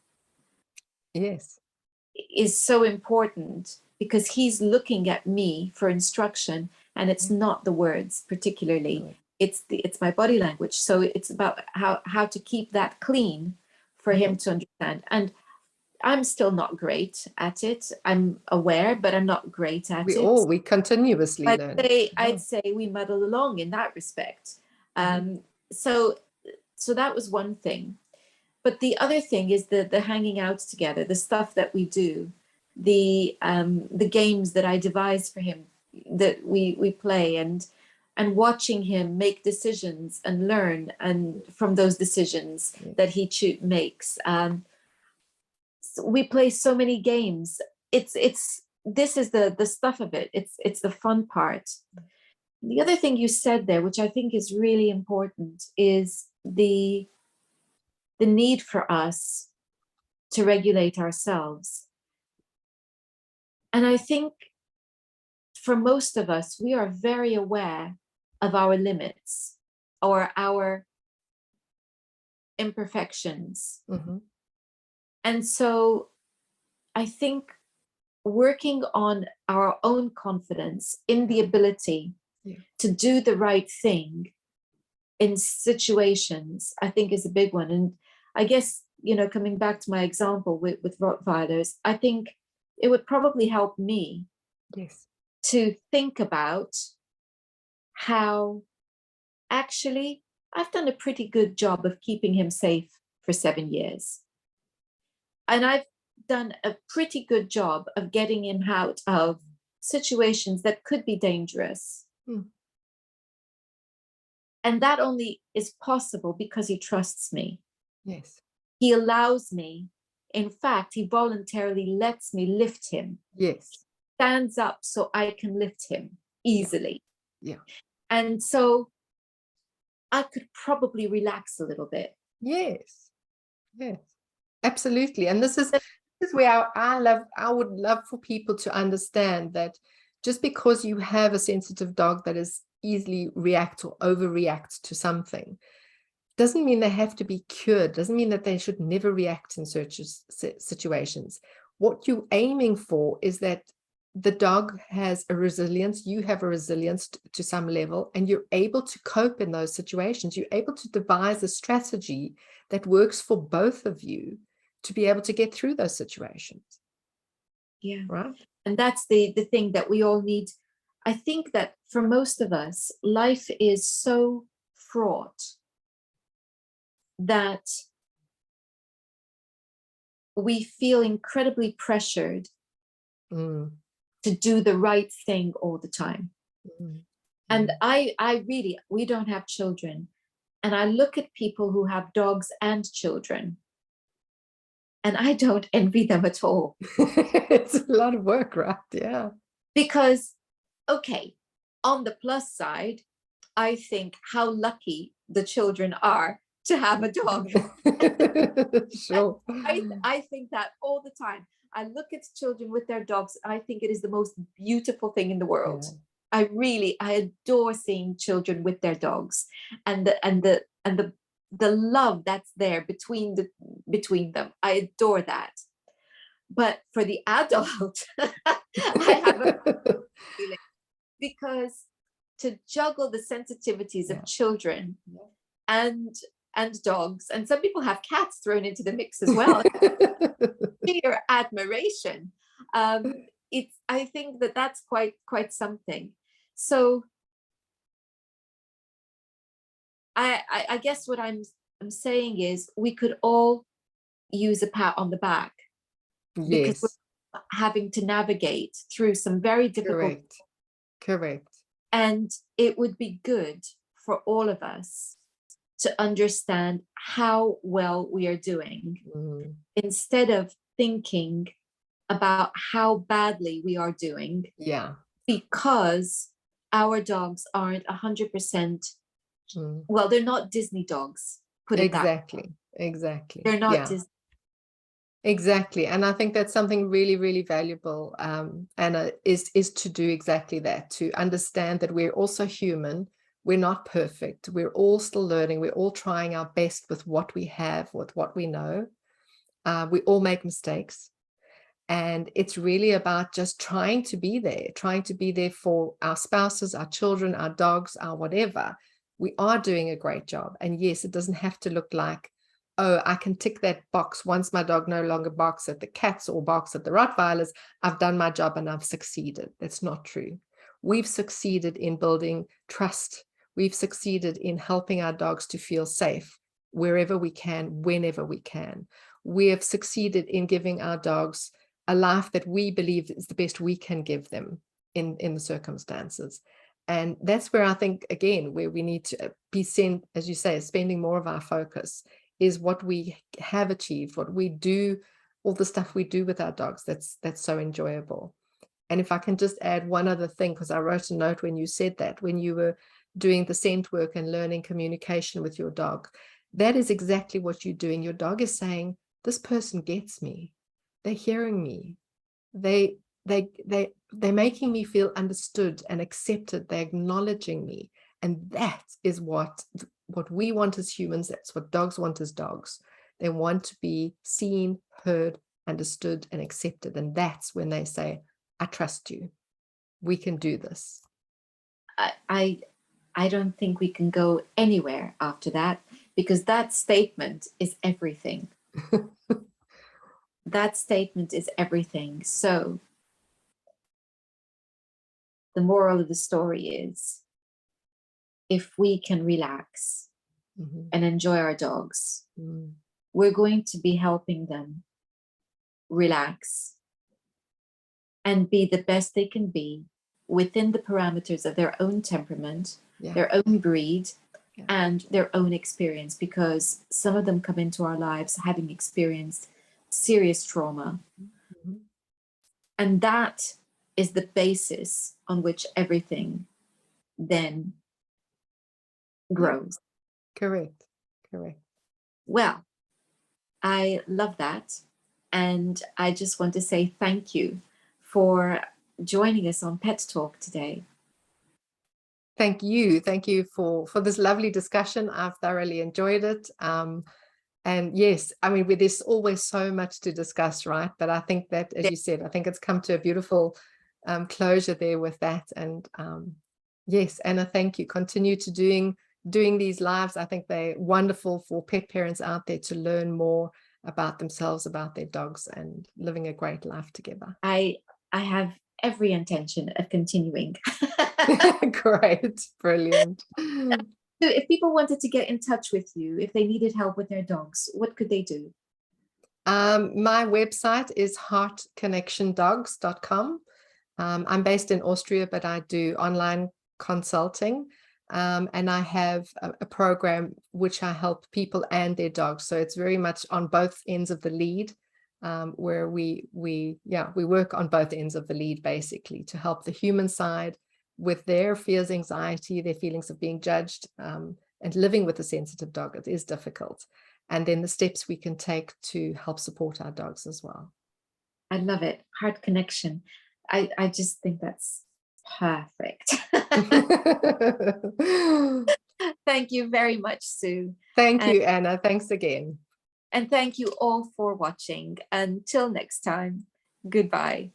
is so important, because he's looking at me for instruction, and it's not the words particularly, it's my body language. So it's about how to keep that clean for him to understand. And I'm still not great at it. I'm aware, but I'm not great at it. We continuously learn. I'd say we muddle along in that respect. So that was one thing. But the other thing is the hanging out together, the stuff that we do, the games that I devise for him, that we play, and watching him make decisions and learn and from those decisions that he makes. So we play so many games. This is the stuff of it. It's the fun part. The other thing you said there, which I think is really important, is the need for us to regulate ourselves. And I think for most of us, we are very aware of our limits or our imperfections. Mm-hmm. And so I think working on our own confidence in the ability to do the right thing in situations, I think is a big one. And I guess, coming back to my example with Rottweilers, I think it would probably help me to think about how actually I've done a pretty good job of keeping him safe for 7 years. And I've done a pretty good job of getting him out of situations that could be dangerous. And that only is possible because he trusts me. Yes. He allows me. In fact, he voluntarily lets me lift him. Yes. Stands up so I can lift him easily. Yeah. And so I could probably relax a little bit. Yes. Yes. Absolutely. And this is where I would love for people to understand that just because you have a sensitive dog that is easily react or overreact to something doesn't mean they have to be cured, doesn't mean that they should never react in certain situations. What you're aiming for is that the dog has a resilience, you have a resilience to some level, and you're able to cope in those situations. You're able to devise a strategy that works for both of you to be able to get through those situations. Yeah. Right. And that's the thing that we all need. I think that for most of us, life is so fraught that we feel incredibly pressured to do the right thing all the time. And we don't have children. And I look at people who have dogs and children, and I don't envy them at all. It's a lot of work, right? Yeah. Because, okay, on the plus side, I think how lucky the children are to have a dog. Sure. I think that all the time. I look at children with their dogs. I think it is the most beautiful thing in the world. Yeah. I adore seeing children with their dogs, and the love that's there between them. I adore that. But for the adult, I have a feeling, because to juggle the sensitivities of children and dogs, and some people have cats thrown into the mix as well. Sheer admiration. I think that's quite something. So I guess what I'm saying is we could all use a pat on the back. Yes. Because we're having to navigate through some very difficult. Correct. And it would be good for all of us to understand how well we are doing, instead of thinking about how badly we are doing. Yeah. Because our dogs aren't 100%. Well, they're not Disney dogs. Put it exactly. That way. Exactly. They're not Disney. Exactly. And I think that's something really, really valuable, Anna, is to do exactly that, to understand that we're also human. We're not perfect. We're all still learning. We're all trying our best with what we have, with what we know. We all make mistakes. And it's really about just trying to be there for our spouses, our children, our dogs, our whatever. We are doing a great job. And yes, it doesn't have to look like, oh, I can tick that box once my dog no longer barks at the cats or barks at the Rottweilers. I've done my job and I've succeeded. That's not true. We've succeeded in building trust. We've succeeded in helping our dogs to feel safe wherever we can, whenever we can. We have succeeded in giving our dogs a life that we believe is the best we can give them in the circumstances. And that's where I think, again, where we need to be sent, as you say, spending more of our focus is what we have achieved, what we do, all the stuff we do with our dogs. That's so enjoyable. And if I can just add one other thing, because I wrote a note when you said that, when you were doing the scent work and learning communication with your dog, that is exactly what you're doing. Your dog is saying, this person gets me. They're hearing me. They're making me feel understood and accepted. They're acknowledging me. And that is what we want as humans. That's what dogs want as dogs. They want to be seen, heard, understood, and accepted. And that's when they say, I trust you. We can do this. I don't think we can go anywhere after that, because that statement is everything. That statement is everything. So the moral of the story is, if we can relax and enjoy our dogs, we're going to be helping them relax and be the best they can be within the parameters of their own temperament, their own breed, and their own experience, because some of them come into our lives having experienced serious trauma. And that is the basis on which everything then grows. Correct. Well, I love that. And I just want to say thank you for joining us on Pet Talk today. Thank you. Thank you for this lovely discussion. I've thoroughly enjoyed it. And yes, I mean, there's always so much to discuss, right? But I think that, as you said, I think it's come to a beautiful closure there with that. And yes, Anna, thank you. Continue to doing these lives. I think they're wonderful for pet parents out there to learn more about themselves, about their dogs, and living a great life together. I have every intention of continuing. Great, brilliant. So if people wanted to get in touch with you, if they needed help with their dogs, what could they do? My website is heartconnectiondogs.com. I'm based in Austria, but I do online consulting. And I have a program which I help people and their dogs. So it's very much on both ends of the lead, where we work on both ends of the lead, basically, to help the human side with their fears, anxiety, their feelings of being judged, and living with a sensitive dog. It is difficult. And then the steps we can take to help support our dogs as well. I love it. Heart connection. I just think that's perfect. Thank you very much, Sue. Thank you, Anna. Thanks again. And thank you all for watching. Until next time, goodbye.